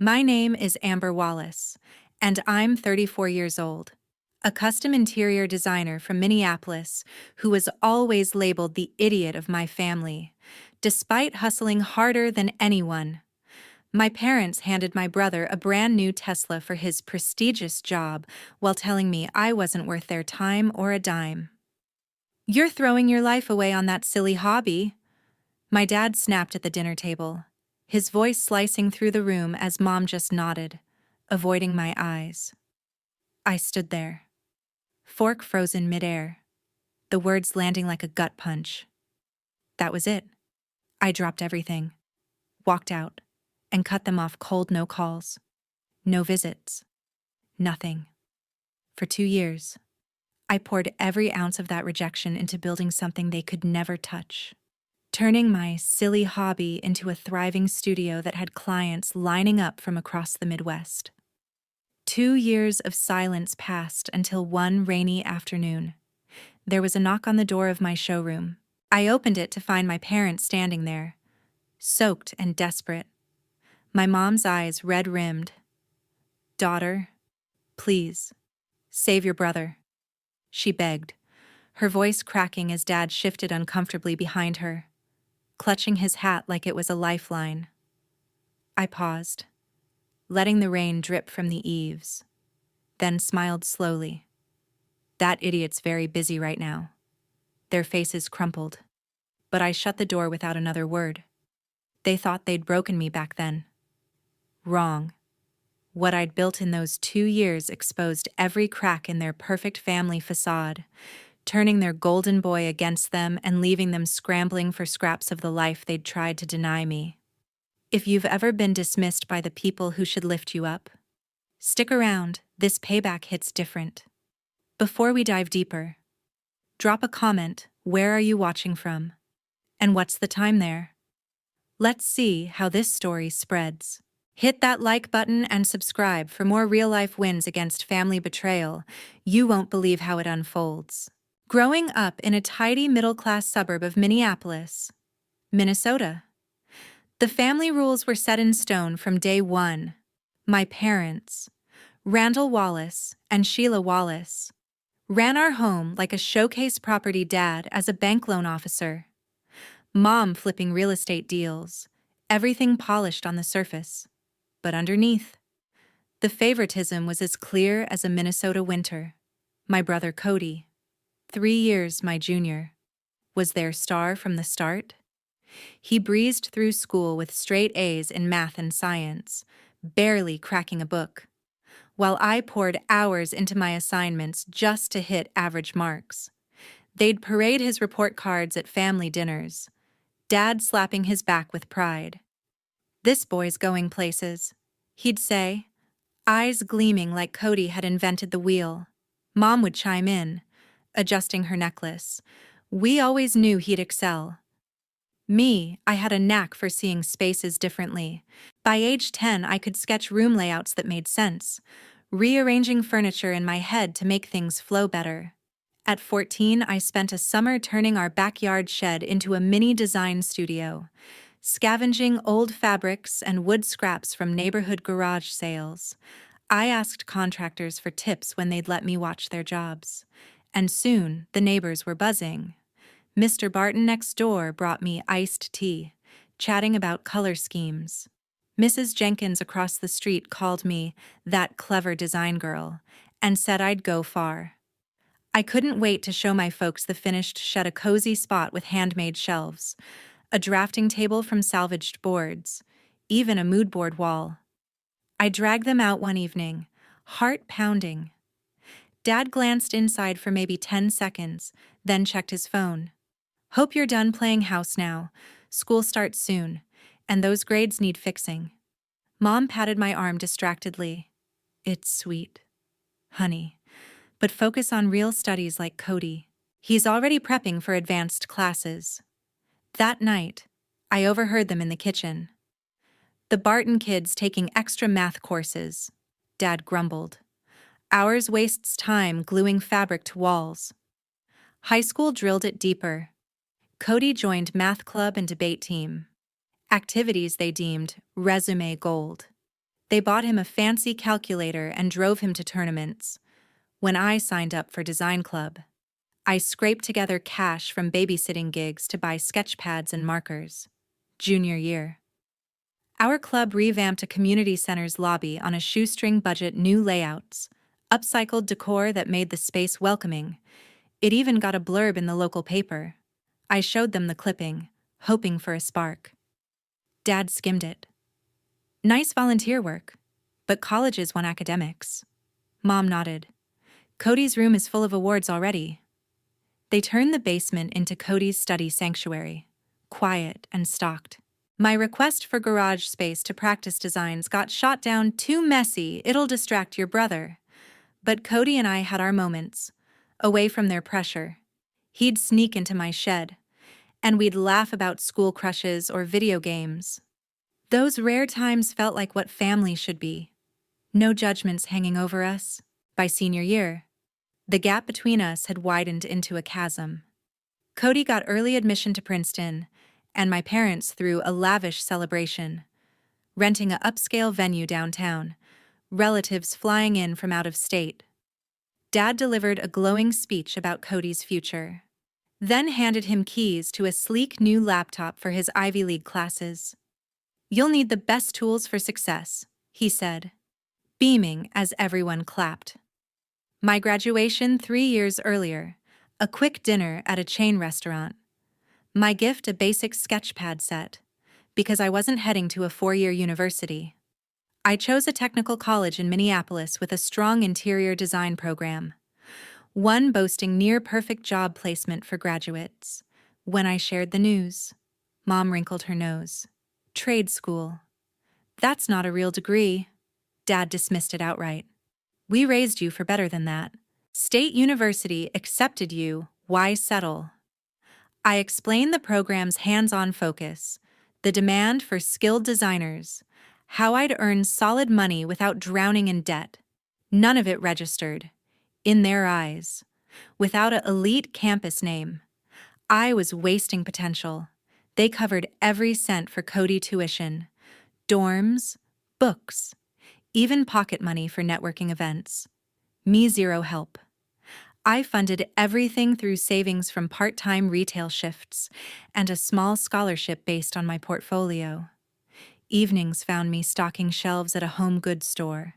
My name is Amber Wallace, and I'm 34 years old, a custom interior designer from Minneapolis who was always labeled the idiot of my family, despite hustling harder than anyone. My parents handed my brother a brand new Tesla for his prestigious job while telling me I wasn't worth their time or a dime. "You're throwing your life away on that silly hobby," my dad snapped at the dinner table, his voice slicing through the room as Mom just nodded, avoiding my eyes. I stood there, fork frozen midair, the words landing like a gut punch. That was it. I dropped everything, walked out, and cut them off cold. No calls, no visits, nothing. For 2 years, I poured every ounce of that rejection into building something they could never touch, turning my silly hobby into a thriving studio that had clients lining up from across the Midwest. 2 years of silence passed until one rainy afternoon. There was a knock on the door of my showroom. I opened it to find my parents standing there, soaked and desperate. My mom's eyes red-rimmed. "Daughter, please, save your brother," she begged, her voice cracking as Dad shifted uncomfortably behind her, clutching his hat like it was a lifeline. I paused, letting the rain drip from the eaves, then smiled slowly. "That idiot's very busy right now." Their faces crumpled, but I shut the door without another word. They thought they'd broken me back then. Wrong. What I'd built in those 2 years exposed every crack in their perfect family facade, turning their golden boy against them and leaving them scrambling for scraps of the life they'd tried to deny me. If you've ever been dismissed by the people who should lift you up, stick around, this payback hits different. Before we dive deeper, drop a comment. Where are you watching from? And what's the time there? Let's see how this story spreads. Hit that like button and subscribe for more real-life wins against family betrayal. You won't believe how it unfolds. Growing up in a tidy middle-class suburb of Minneapolis, Minnesota, the family rules were set in stone from day one. My parents, Randall Wallace and Sheila Wallace, ran our home like a showcase property. Dad as a bank loan officer, Mom flipping real estate deals, everything polished on the surface. But underneath, the favoritism was as clear as a Minnesota winter. My brother Cody, 3 years my junior, was their star from the start. He breezed through school with straight A's in math and science, barely cracking a book, while I poured hours into my assignments just to hit average marks. They'd parade his report cards at family dinners, Dad slapping his back with pride. "This boy's going places," he'd say, eyes gleaming like Cody had invented the wheel. Mom would chime in, adjusting her necklace. "We always knew he'd excel." Me, I had a knack for seeing spaces differently. By age 10, I could sketch room layouts that made sense, rearranging furniture in my head to make things flow better. At 14, I spent a summer turning our backyard shed into a mini design studio, scavenging old fabrics and wood scraps from neighborhood garage sales. I asked contractors for tips when they'd let me watch their jobs. And soon, the neighbors were buzzing. Mr. Barton next door brought me iced tea, chatting about color schemes. Mrs. Jenkins across the street called me "that clever design girl" and said I'd go far. I couldn't wait to show my folks the finished shed, a cozy spot with handmade shelves, a drafting table from salvaged boards, even a mood board wall. I dragged them out one evening, heart pounding. Dad glanced inside for maybe 10 seconds, then checked his phone. "Hope you're done playing house now. School starts soon, and those grades need fixing." Mom patted my arm distractedly. "It's sweet, honey, but focus on real studies like Cody. He's already prepping for advanced classes." That night, I overheard them in the kitchen. "The Barton kids taking extra math courses," Dad grumbled. "Ours wastes time gluing fabric to walls." High school drilled it deeper. Cody joined math club and debate team, activities they deemed resume gold. They bought him a fancy calculator and drove him to tournaments. When I signed up for design club, I scraped together cash from babysitting gigs to buy sketch pads and markers. Junior year. Our club revamped a community center's lobby on a shoestring budget, new layouts, upcycled decor that made the space welcoming. It even got a blurb in the local paper. I showed them the clipping, hoping for a spark. Dad skimmed it. Nice volunteer work, but colleges want academics. Mom nodded. Cody's room is full of awards already. They turned the basement into Cody's study sanctuary, quiet and stocked. My request for garage space to practice designs got shot down. Too messy, it'll distract your brother. But Cody and I had our moments, away from their pressure. He'd sneak into my shed, and we'd laugh about school crushes or video games. Those rare times felt like what family should be. No judgments hanging over us. By senior year, the gap between us had widened into a chasm. Cody got early admission to Princeton, and my parents threw a lavish celebration, renting an upscale venue downtown, relatives flying in from out of state. Dad delivered a glowing speech about Cody's future, then handed him keys to a sleek new laptop for his Ivy League classes. "You'll need the best tools for success," he said, beaming as everyone clapped. My graduation 3 years earlier, a quick dinner at a chain restaurant. My gift, a basic sketchpad set, because I wasn't heading to a 4-year university. I chose a technical college in Minneapolis with a strong interior design program, one boasting near-perfect job placement for graduates. When I shared the news, Mom wrinkled her nose. "Trade school. That's not a real degree." Dad dismissed it outright. "We raised you for better than that. State University accepted you, why settle?" I explained the program's hands-on focus, the demand for skilled designers, how I'd earn solid money without drowning in debt. None of it registered. In their eyes, without an elite campus name, I was wasting potential. They covered every cent for Cody tuition, dorms, books, even pocket money for networking events. Me, zero help. I funded everything through savings from part-time retail shifts and a small scholarship based on my portfolio. Evenings found me stocking shelves at a home goods store,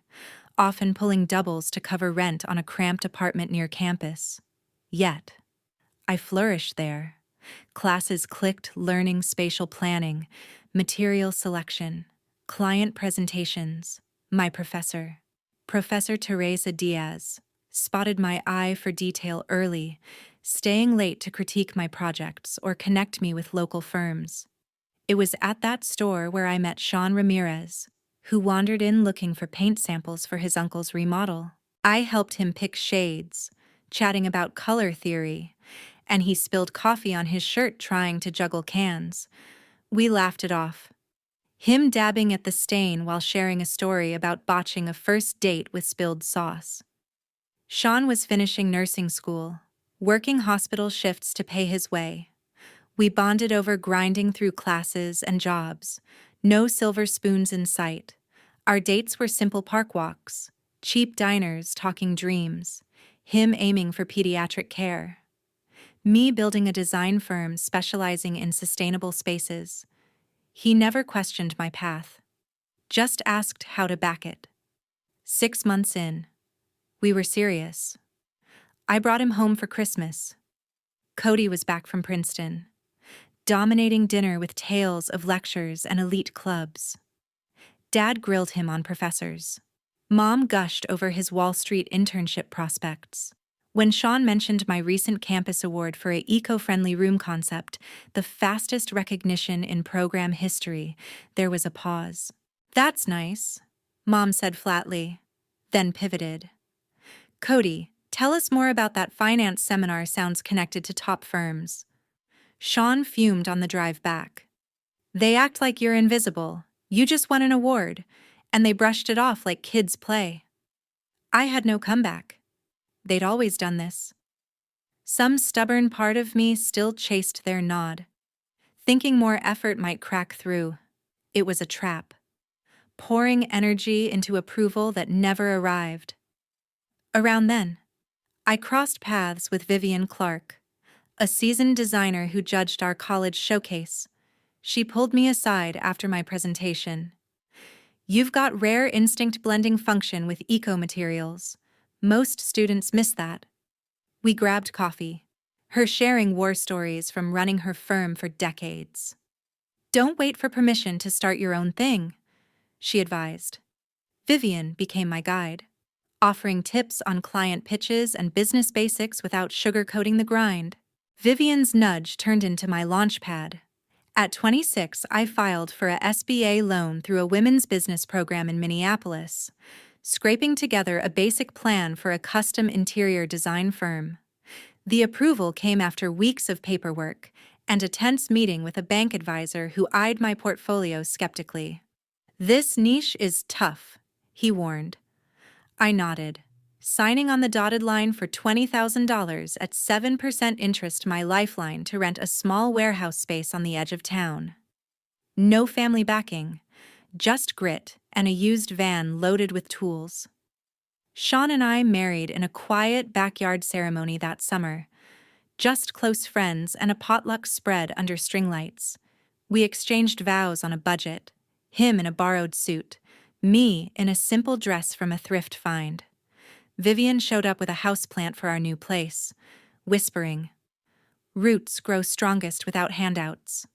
often pulling doubles to cover rent on a cramped apartment near campus. Yet, I flourished there. Classes clicked, learning spatial planning, material selection, client presentations. My professor, Professor Teresa Diaz, spotted my eye for detail early, staying late to critique my projects or connect me with local firms. It was at that store where I met Sean Ramirez, who wandered in looking for paint samples for his uncle's remodel. I helped him pick shades, chatting about color theory, and he spilled coffee on his shirt trying to juggle cans. We laughed it off. Him dabbing at the stain while sharing a story about botching a first date with spilled sauce. Sean was finishing nursing school, working hospital shifts to pay his way. We bonded over grinding through classes and jobs, no silver spoons in sight. Our dates were simple park walks, cheap diners talking dreams, him aiming for pediatric care. Me building a design firm specializing in sustainable spaces. He never questioned my path, just asked how to back it. 6 months in, we were serious. I brought him home for Christmas. Cody was back from Princeton, dominating dinner with tales of lectures and elite clubs. Dad grilled him on professors. Mom gushed over his Wall Street internship prospects. When Sean mentioned my recent campus award for an eco-friendly room concept, the fastest recognition in program history, there was a pause. "That's nice," Mom said flatly, then pivoted. "Cody, tell us more about that finance seminar. Sounds connected to top firms." Sean fumed on the drive back. "They act like you're invisible. You just won an award, and they brushed it off like kids play." I had no comeback. They'd always done this. Some stubborn part of me still chased their nod, thinking more effort might crack through. It was a trap. pouring energy into approval that never arrived. Around then, I crossed paths with Vivian Clark, a seasoned designer who judged our college showcase. She pulled me aside after my presentation. "You've got rare instinct blending function with eco-materials. Most students miss that." We grabbed coffee, her sharing war stories from running her firm for decades. "Don't wait for permission to start your own thing," she advised. Vivian became my guide, offering tips on client pitches and business basics without sugarcoating the grind. Vivian's nudge turned into my launchpad. At 26, I filed for a SBA loan through a women's business program in Minneapolis, scraping together a basic plan for a custom interior design firm. The approval came after weeks of paperwork and a tense meeting with a bank advisor who eyed my portfolio skeptically. "This niche is tough," he warned. I nodded, signing on the dotted line for $20,000 at 7% interest, my lifeline to rent a small warehouse space on the edge of town. No family backing, just grit and a used van loaded with tools. Sean and I married in a quiet backyard ceremony that summer, just close friends and a potluck spread under string lights. We exchanged vows on a budget, him in a borrowed suit, me in a simple dress from a thrift find. Vivian showed up with a houseplant for our new place, whispering, "Roots grow strongest without handouts."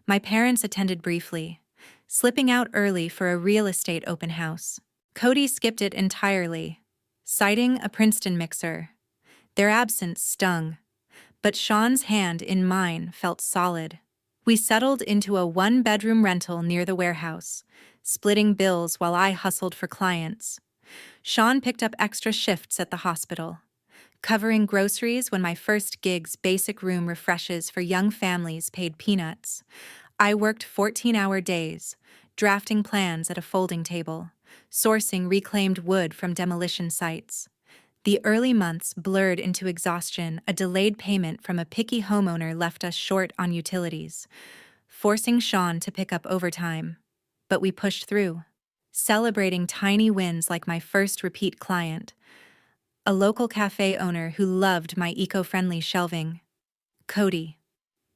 My parents attended briefly, slipping out early for a real estate open house. Cody skipped it entirely, citing a Princeton mixer. Their absence stung, but Sean's hand in mine felt solid. We settled into a one-bedroom rental near the warehouse, splitting bills while I hustled for clients. Sean picked up extra shifts at the hospital, covering groceries when my first gig's basic room refreshes for young families paid peanuts. I worked 14-hour days, drafting plans at a folding table, sourcing reclaimed wood from demolition sites. The early months blurred into exhaustion. A delayed payment from a picky homeowner left us short on utilities, forcing Sean to pick up overtime. But we pushed through, celebrating tiny wins like my first repeat client, a local cafe owner who loved my eco-friendly shelving. Cody,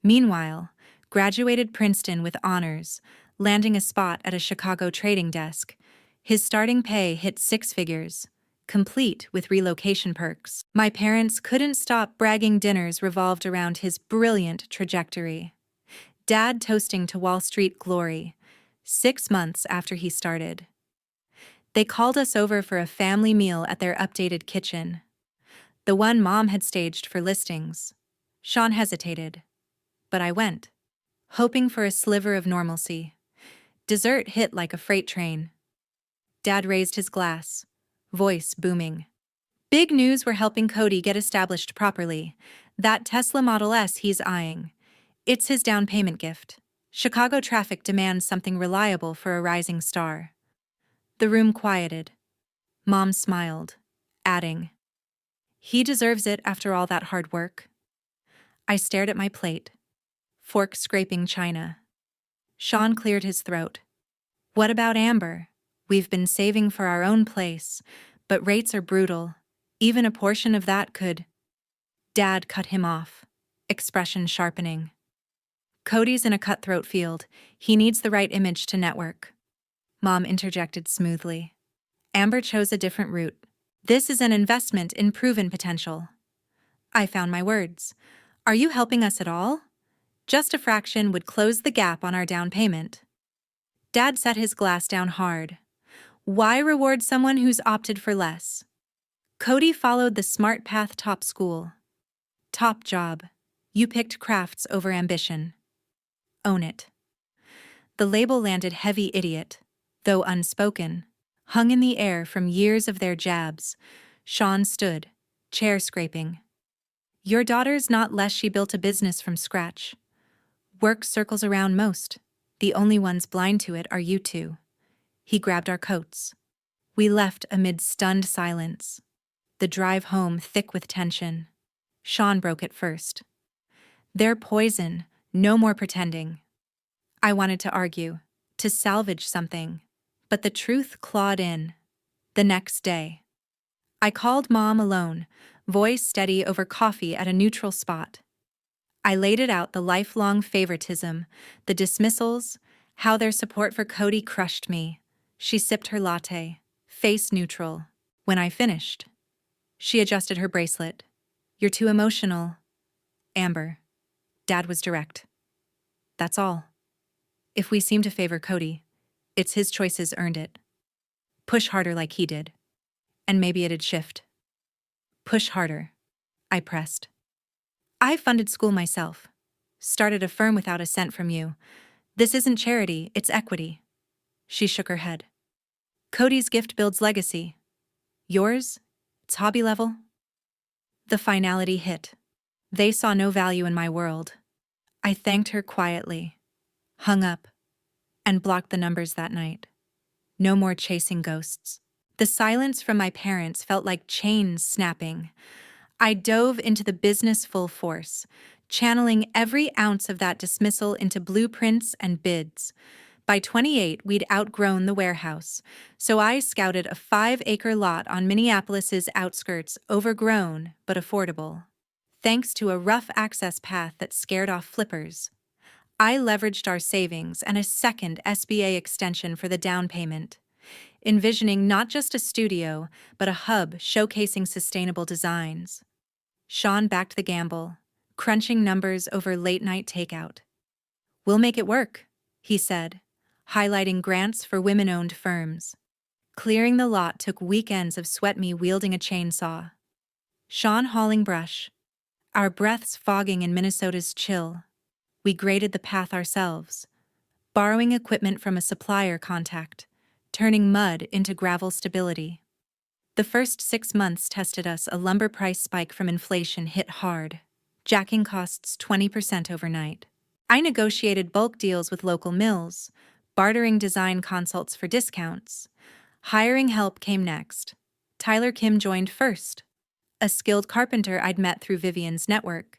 meanwhile, graduated Princeton with honors, landing a spot at a Chicago trading desk. His starting pay hit 6 figures, complete with relocation perks. My parents couldn't stop bragging. Dinners revolved around his brilliant trajectory. Dad toasting to Wall Street glory, 6 months after he started. They called us over for a family meal at their updated kitchen, the one Mom had staged for listings. Sean hesitated, but I went, hoping for a sliver of normalcy. Dessert hit like a freight train. Dad raised his glass, voice booming. "Big news, we're helping Cody get established properly. That Tesla Model S he's eyeing. It's his down payment gift. Chicago traffic demands something reliable for a rising star." The room quieted. Mom smiled, adding, "He deserves it after all that hard work." I stared at my plate, fork scraping china. Sean cleared his throat. "What about Amber? We've been saving for our own place, but rates are brutal. Even a portion of that could—" Dad cut him off, expression sharpening. "Cody's in a cutthroat field. He needs the right image to network." Mom interjected smoothly. "Amber chose a different route. This is an investment in proven potential." I found my words. "Are you helping us at all?" "Just a fraction would close the gap on our down payment." Dad set his glass down hard. "Why reward someone who's opted for less?" "Cody followed the smart path. Top school. Top job. You picked crafts over ambition. Own it." The label landed heavy. Idiot, though unspoken, hung in the air from years of their jabs. Sean stood, chair scraping. "Your daughter's not less. She built a business from scratch. Work circles around most. The only ones blind to it are you two." He grabbed our coats. We left amid stunned silence, the drive home thick with tension. Sean broke it first. "They're poison. No more pretending." I wanted to argue, to salvage something, But the truth clawed in. The next day, I called Mom alone, voice steady over coffee at a neutral spot. I laid it out, the lifelong favoritism, the dismissals, how their support for Cody crushed me. She sipped her latte, face neutral. When I finished, she adjusted her bracelet. "You're too emotional, Amber." Dad was direct. "That's all. If we seem to favor Cody, it's his choices earned it. Push harder like he did, and maybe it'd shift." "Push harder," I pressed. "I funded school myself. Started a firm without a cent from you. This isn't charity, it's equity." She shook her head. "Cody's gift builds legacy. Yours? It's hobby level." The finality hit. They saw no value in my world. I thanked her quietly, hung up, and blocked the numbers that night. No more chasing ghosts. The silence from my parents felt like chains snapping. I dove into the business full force, channeling every ounce of that dismissal into blueprints and bids. By 28, we'd outgrown the warehouse, so I scouted a 5-acre lot on Minneapolis's outskirts, overgrown but affordable. Thanks to a rough access path that scared off flippers, I leveraged our savings and a second SBA extension for the down payment, envisioning not just a studio, but a hub showcasing sustainable designs. Sean backed the gamble, crunching numbers over late-night takeout. "We'll make it work," he said, highlighting grants for women-owned firms. Clearing the lot took weekends of sweat, me wielding a chainsaw, Sean hauling brush, our breaths fogging in Minnesota's chill. We graded the path ourselves, borrowing equipment from a supplier contact, turning mud into gravel stability. The first 6 months tested us. A lumber price spike from inflation hit hard, jacking costs 20% overnight. I negotiated bulk deals with local mills, bartering design consults for discounts. Hiring help came next. Tyler Kim joined first, a skilled carpenter I'd met through Vivian's network.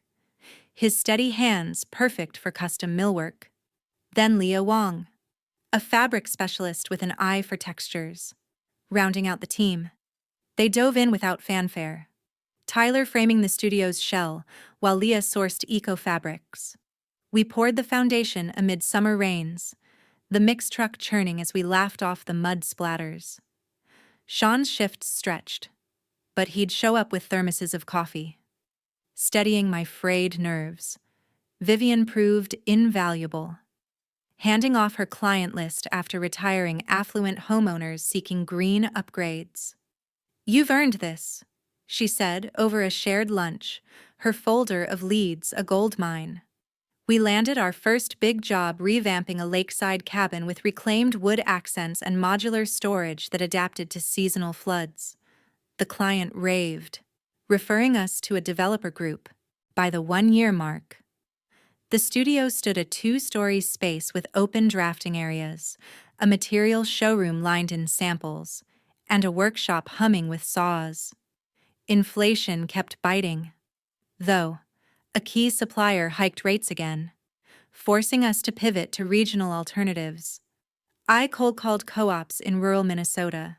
His steady hands perfect for custom millwork. Then Leah Wong, a fabric specialist with an eye for textures, rounding out the team. They dove in without fanfare, Tyler framing the studio's shell while Leah sourced eco-fabrics. We poured the foundation amid summer rains, the mix truck churning as we laughed off the mud splatters. Sean's shifts stretched, but he'd show up with thermoses of coffee, steadying my frayed nerves. Vivian proved invaluable, handing off her client list after retiring affluent homeowners seeking green upgrades. "You've earned this," she said over a shared lunch, her folder of leads a gold mine. We landed our first big job, revamping a lakeside cabin with reclaimed wood accents and modular storage that adapted to seasonal floods. The client raved, referring us to a developer group. By the 1-year mark, the studio stood a 2-story space with open drafting areas, a material showroom lined in samples, and a workshop humming with saws. Inflation kept biting, though. A key supplier hiked rates again, forcing us to pivot to regional alternatives. I cold-called co-ops in rural Minnesota,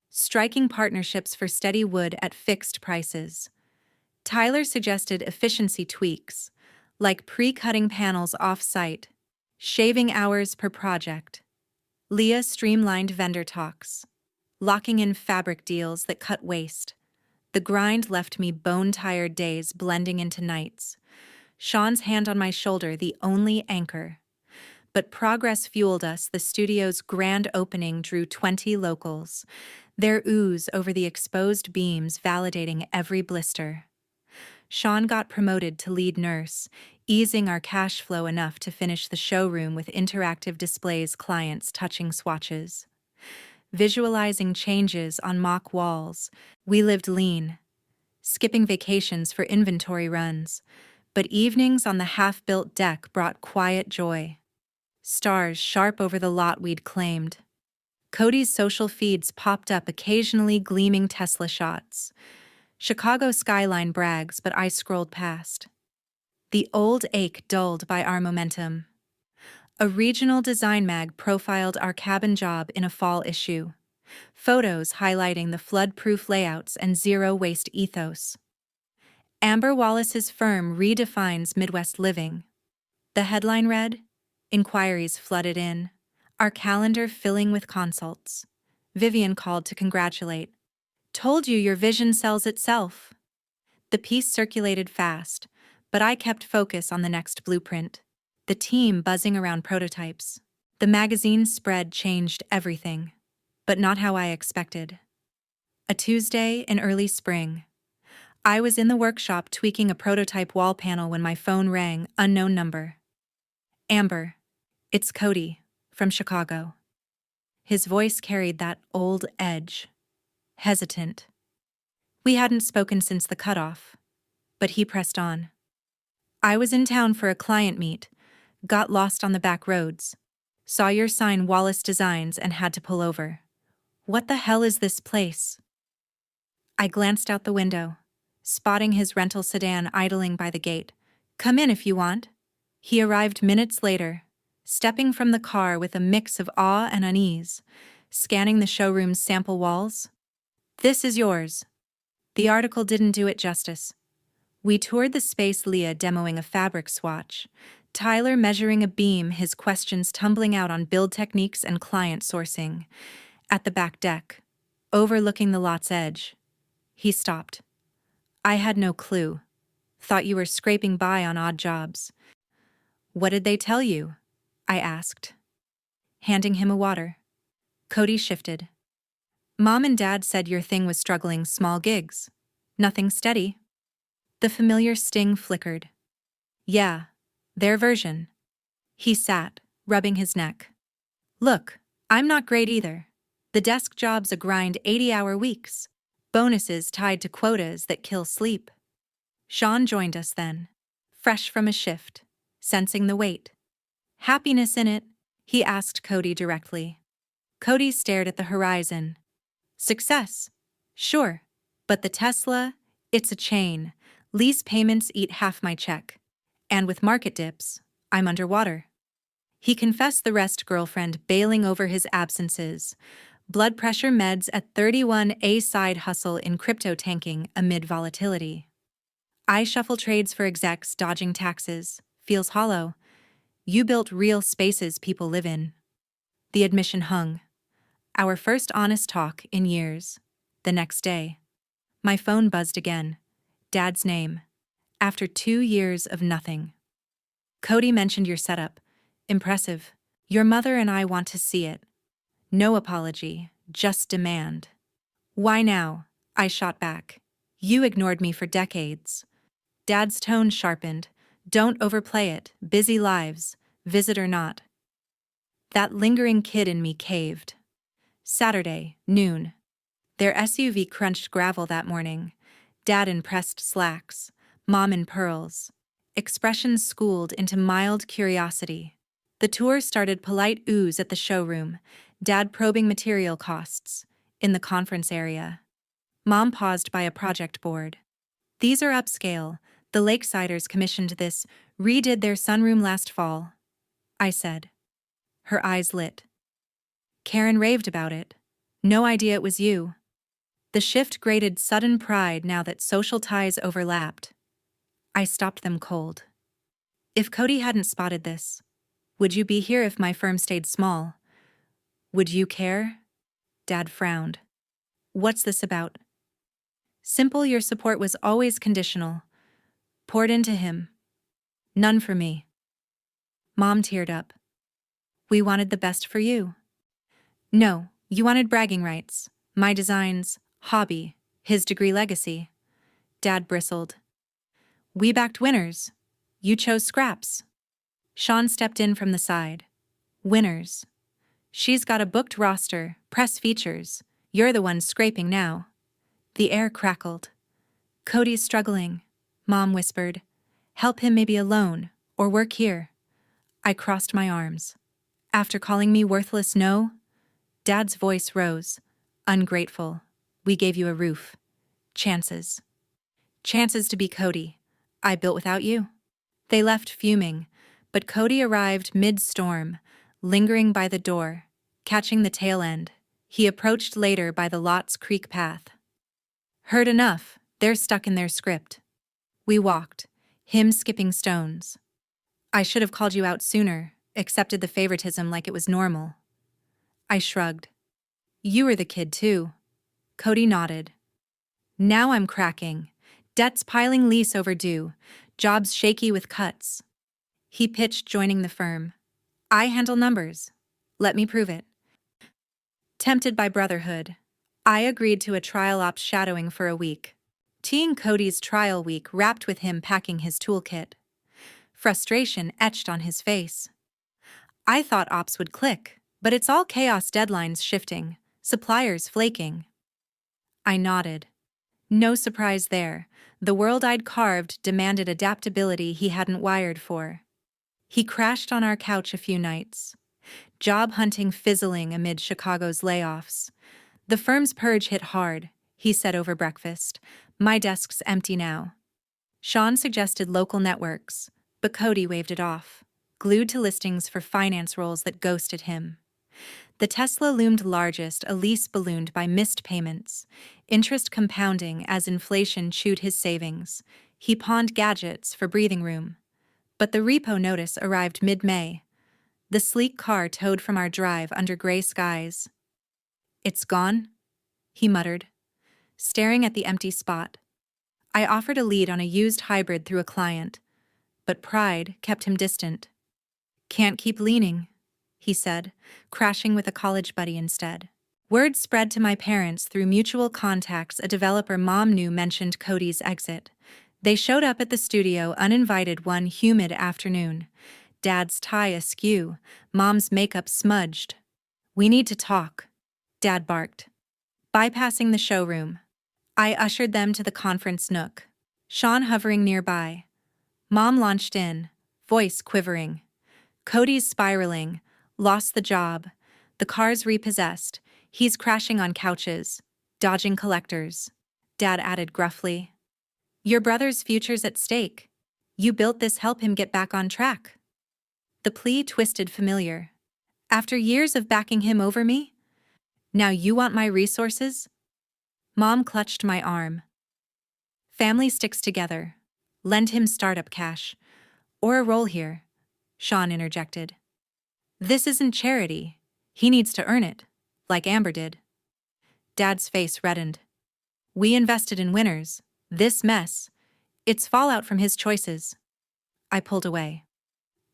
striking partnerships for steady wood at fixed prices. Tyler suggested efficiency tweaks, like pre-cutting panels off-site, shaving hours per project. Leah streamlined vendor talks, locking in fabric deals that cut waste. The grind left me bone-tired days blending into nights, Sean's hand on my shoulder the only anchor. But progress fueled us. The studio's grand opening drew 20 locals, their ooze over the exposed beams validating every blister. Sean got promoted to lead nurse, easing our cash flow enough to finish the showroom with interactive displays, clients touching swatches, visualizing changes on mock walls. We lived lean, skipping vacations for inventory runs, but evenings on the half-built deck brought quiet joy. Stars sharp over the lot we'd claimed. Cody's social feeds popped up, occasionally gleaming Tesla shots. Chicago skyline brags, but I scrolled past. The old ache dulled by our momentum. A regional design mag profiled our cabin job in a fall issue. Photos highlighting the flood-proof layouts and zero-waste ethos. Amber Wallace's firm redefines Midwest living. The headline read, "Inquiries flooded in. Our calendar filling with consults." Vivian called to congratulate. "Told you your vision sells itself." The piece circulated fast, but I kept focus on the next blueprint. The team buzzing around prototypes. The magazine spread changed everything, but not how I expected. A Tuesday in early spring. I was in the workshop tweaking a prototype wall panel when my phone rang, unknown number. "Amber, it's Cody, from Chicago." His voice carried that old edge. Hesitant. We hadn't spoken since the cutoff, but he pressed on. "I was in town for a client meet, got lost on the back roads, saw your sign Wallace Designs and had to pull over. What the hell is this place?" I glanced out the window, spotting his rental sedan idling by the gate. "Come in if you want." He arrived minutes later, stepping from the car with a mix of awe and unease, scanning the showroom's sample walls. "This is yours." The article didn't do it justice. We toured the space, Leah demoing a fabric swatch, Tyler measuring a beam, his questions tumbling out on build techniques and client sourcing. At the back deck, overlooking the lot's edge, he stopped. "I had no clue. Thought you were scraping by on odd jobs." "What did they tell you?" I asked, handing him a water. Cody shifted. "Mom and Dad said your thing was struggling, small gigs. Nothing steady." The familiar sting flickered. "Yeah, their version." He sat, rubbing his neck. "Look, I'm not great either. The desk job's a grind, 80-hour weeks. Bonuses tied to quotas that kill sleep." Sean joined us then, fresh from a shift, sensing the weight. "Happiness in it?" he asked Cody directly. Cody stared at the horizon. "Success? Sure. But the Tesla? It's a chain. Lease payments eat half my check. And with market dips, I'm underwater." He confessed the rest, girlfriend bailing over his absences. Blood pressure meds at 31, side hustle in crypto tanking amid volatility. "I shuffle trades for execs dodging taxes. Feels hollow. You built real spaces people live in." The admission hung. Our first honest talk in years. The next day, my phone buzzed again. Dad's name. After 2 years of nothing. "Cody mentioned your setup. Impressive. Your mother and I want to see it." No apology, just demand. "Why now?" I shot back. "You ignored me for decades." Dad's tone sharpened. "Don't overplay it. Busy lives, visit or not." That lingering kid in me caved. Saturday, noon. Their SUV crunched gravel that morning. Dad in pressed slacks, Mom in pearls. Expressions schooled into mild curiosity. The tour started polite oohs at the showroom, Dad probing material costs. In the conference area, Mom paused by a project board. "These are upscale. The Lakesiders commissioned this, redid their sunroom last fall." I said. Her eyes lit. "Karen raved about it. No idea it was you." The shift grated sudden pride now that social ties overlapped. I stopped them cold. "If Cody hadn't spotted this, would you be here if my firm stayed small? Would you care?" Dad frowned. "What's this about?" "Simple, your support was always conditional. Poured into him. None for me." Mom teared up. "We wanted the best for you." "No, you wanted bragging rights. My designs, hobby, his degree legacy." Dad bristled. "We backed winners. You chose scraps." Sean stepped in from the side. "Winners. She's got a booked roster, press features. You're the one scraping now." The air crackled. "Cody's struggling," Mom whispered. "Help him maybe alone, or work here." I crossed my arms. "After calling me worthless, no?" Dad's voice rose. "Ungrateful. We gave you a roof. Chances. Chances to be Cody. I built without you." They left fuming, But Cody arrived mid-storm, lingering by the door, catching the tail end. He approached later by the Lots Creek path. Heard enough, they're stuck in their script. We walked, him skipping stones. I should have called you out sooner, accepted the favoritism like it was normal. I shrugged. You were the kid too. Cody nodded. Now I'm cracking. Debts piling, lease overdue. Jobs shaky with cuts. He pitched joining the firm. I handle numbers. Let me prove it. Tempted by brotherhood, I agreed to a trial ops shadowing for a week. Teeing Cody's trial week wrapped with him packing his toolkit. Frustration etched on his face. I thought ops would click, but it's all chaos, deadlines shifting, suppliers flaking. I nodded. No surprise there. The world I'd carved demanded adaptability he hadn't wired for. He crashed on our couch a few nights. Job hunting fizzling amid Chicago's layoffs. The firm's purge hit hard, he said over breakfast. My desk's empty now. Sean suggested local networks, but Cody waved it off, glued to listings for finance roles that ghosted him. The Tesla loomed largest, a lease ballooned by missed payments, interest compounding as inflation chewed his savings. He pawned gadgets for breathing room. But the repo notice arrived mid-May. The sleek car towed from our drive under gray skies. It's gone, he muttered, staring at the empty spot. I offered a lead on a used hybrid through a client, but pride kept him distant. Can't keep leaning, he said, crashing with a college buddy instead. Word spread to my parents through mutual contacts. A developer mom knew mentioned Cody's exit. They showed up at the studio uninvited one humid afternoon. Dad's tie askew, Mom's makeup smudged. We need to talk, Dad barked. Bypassing the showroom, I ushered them to the conference nook, Sean hovering nearby. Mom launched in, voice quivering. Cody's spiraling, lost the job. The car's repossessed. He's crashing on couches, dodging collectors. Dad added gruffly. Your brother's future's at stake. You built this, help him get back on track. The plea twisted familiar. After years of backing him over me? Now you want my resources? Mom clutched my arm. Family sticks together. Lend him startup cash. Or a role here, Sean interjected. This isn't charity. He needs to earn it, like Amber did. Dad's face reddened. We invested in winners. This mess. It's fallout from his choices. I pulled away.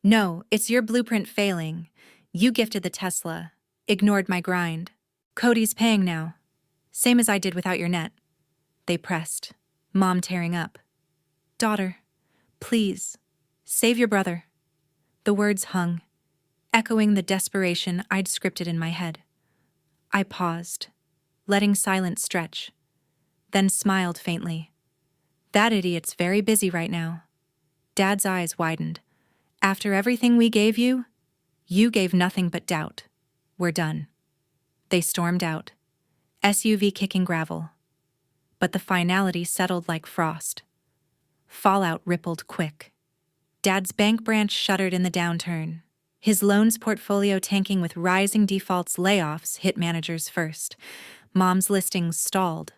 No, it's your blueprint failing. You gifted the Tesla. Ignored my grind. Cody's paying now. Same as I did without your net. They pressed. Mom tearing up. Daughter, please, save your brother. The words hung, echoing the desperation I'd scripted in my head. I paused, letting silence stretch, then smiled faintly. That idiot's very busy right now. Dad's eyes widened. After everything we gave you gave nothing but doubt. We're done. They stormed out, SUV kicking gravel. But the finality settled like frost. Fallout rippled quick. Dad's bank branch shuddered in the downturn. His loans portfolio tanking with rising defaults. Layoffs hit managers first. Mom's listings stalled.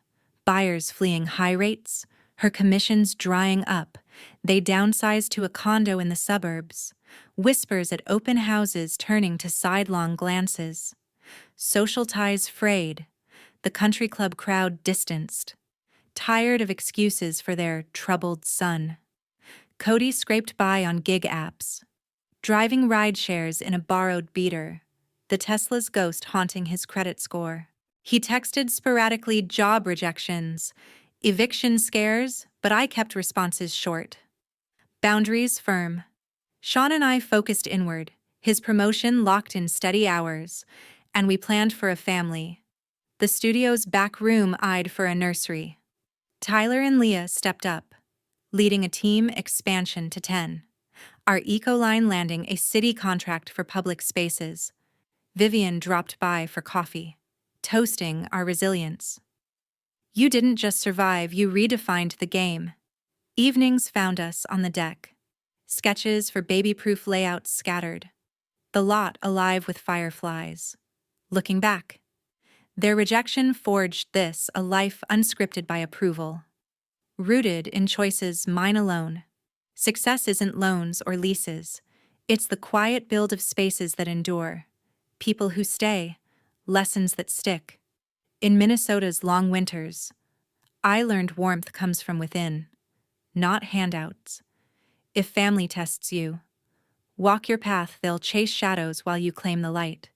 Buyers fleeing high rates. Her commissions drying up. They downsized to a condo in the suburbs. Whispers at open houses turning to sidelong glances. Social ties frayed. The country club crowd distanced. Tired of excuses for their troubled son. Cody scraped by on gig apps. Driving ride shares in a borrowed beater. The Tesla's ghost haunting his credit score. He texted sporadically job rejections. Eviction scares, but I kept responses short. Boundaries firm. Sean and I focused inward, his promotion locked in steady hours, and we planned for a family. The studio's back room eyed for a nursery. Tyler and Leah stepped up, leading a team expansion to 10. Our eco-line landing a city contract for public spaces. Vivian dropped by for coffee, toasting our resilience. You didn't just survive, you redefined the game. Evenings found us on the deck, Sketches for baby-proof layouts scattered. The lot alive with fireflies. Looking back, their rejection forged this, a life unscripted by approval. Rooted in choices mine alone. Success isn't loans or leases. It's the quiet build of spaces that endure. People who stay. Lessons that stick. In Minnesota's long winters, I learned warmth comes from within, not handouts. If family tests you, walk your path, they'll chase shadows while you claim the light.